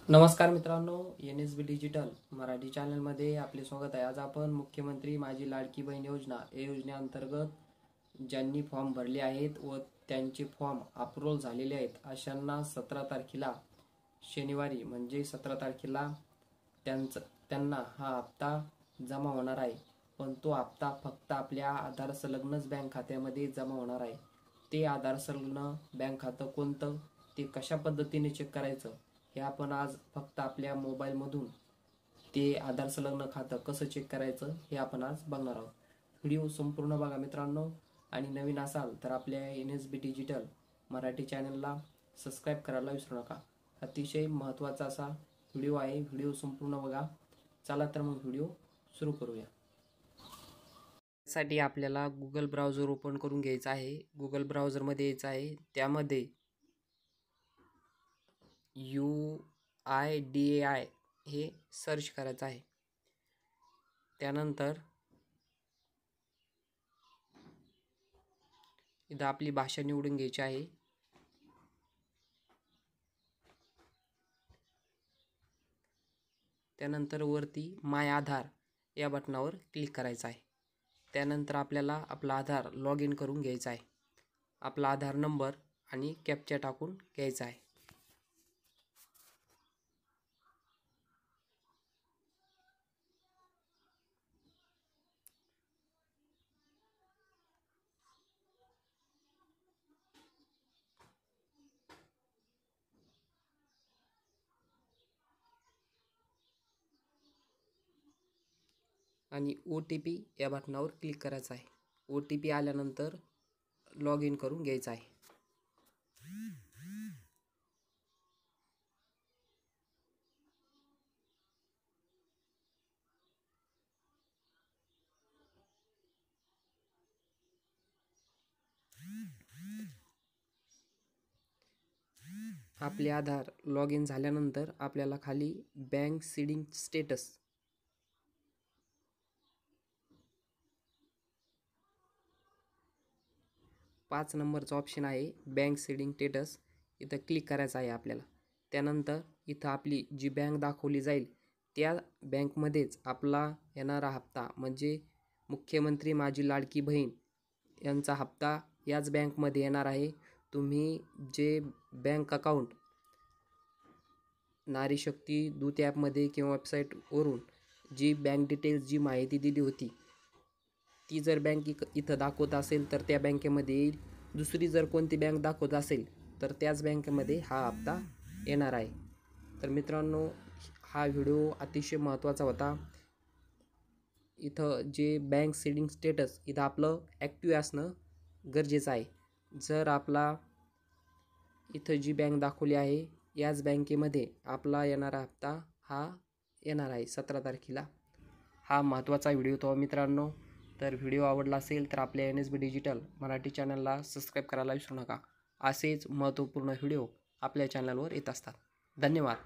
नमस्कार मित्रांनो, NSB digital Marathi चॅनलमध्ये आपले स्वागत आहे। आज आपण मुख्यमंत्री माझी लाडकी बहीण योजना या योजनेअंतर्गत ज्यांनी फॉर्म भरले आहेत व त्यांचे फॉर्म अप्रूव्ह झालेले आहेत अशांना 17 तारखेला शनिवारी म्हणजे 17 तारखेला त्यांना हा हप्ता जमा होणार आहे। पण तो हप्ता फक्त आपल्या आधार संलग्नच बँक खात्यामध्ये जमा होणार आहे। ते आधार संलग्न बँक खातं कोणतं, ते कशा पद्धतीने चेक करायचं हे आपण आज फक्त आपल्या मोबाईलमधून ते आधार संलग्न खातं कसं चेक करायचं हे आपण आज बघणार आहोत। व्हिडिओ संपूर्ण बघा मित्रांनो, आणि नवीन असाल तर आपल्या NSB डिजिटल मराठी चॅनलला सबस्क्राईब करायला विसरू नका। अतिशय महत्त्वाचा असा व्हिडिओ आहे, व्हिडिओ संपूर्ण बघा। चला तर मग व्हिडिओ सुरू करूया। यासाठी आपल्याला गुगल ब्राउझर ओपन करून घ्यायचा आहे। गुगल ब्राउझरमध्ये यायचं आहे, त्यामध्ये UIDAI हे सर्च करायचं आहे। त्यानंतर इथं आपली भाषा निवडून घ्यायची आहे। त्यानंतर वरती माय आधार या बटनावर क्लिक करायचं आहे। त्यानंतर आपल्याला आपला आधार लॉग इन करून घ्यायचा आहे। आपला आधार नंबर आणि कॅप्चा टाकून घ्यायचा आहे। आणि OTP या बटनावर क्लिक करायचं आहे। OTP आल्यानंतर लॉग इन करून घ्यायचं आहे। आपले आधार लॉग इन झाल्यानंतर आपल्याला खाली बँक सीडिंग स्टेटस 5 नंबरचा ऑप्शन आहे, बँक सीडिंग स्टेटस, इथं क्लिक करायचं आहे आपल्याला। त्यानंतर इथं आपली जी बँक दाखवली जाईल त्या बँकमध्येच आपला येणारा हप्ता म्हणजे मुख्यमंत्री माझी लाडकी बहीण यांचा हप्ता याच बँकमध्ये येणार आहे। तुम्ही जे बँक अकाउंट नारी शक्ती दूत ॲपमध्ये किंवा वेबसाईटवरून जी बँक डिटेल्स जी माहिती दिली होती ती जर बँक इथं दाखवत असेल तर त्या बँकेमध्ये येईल। दुसरी जर कोणती बँक दाखवत असेल तर त्याच बँकेमध्ये हा हप्ता येणार आहे। तर मित्रांनो, हा व्हिडिओ अतिशय महत्त्वाचा होता। इथं जे बँक सीडिंग स्टेटस इथं आपलं ॲक्टिव्ह असणं गरजेचं आहे। जर आपला इथं जी बँक दाखवली आहे याच बँकेमध्ये आपला येणारा हप्ता हा येणार आहे 17 तारखेला। हा महत्त्वाचा व्हिडिओ तो मित्रांनो। तर व्हिडिओ आवडला असेल तर आपल्या NSB डिजिटल मराठी चॅनलला सबस्क्राईब करायला विसरू नका। असेच महत्त्वपूर्ण व्हिडिओ आपल्या चॅनलवर येत असतात। धन्यवाद।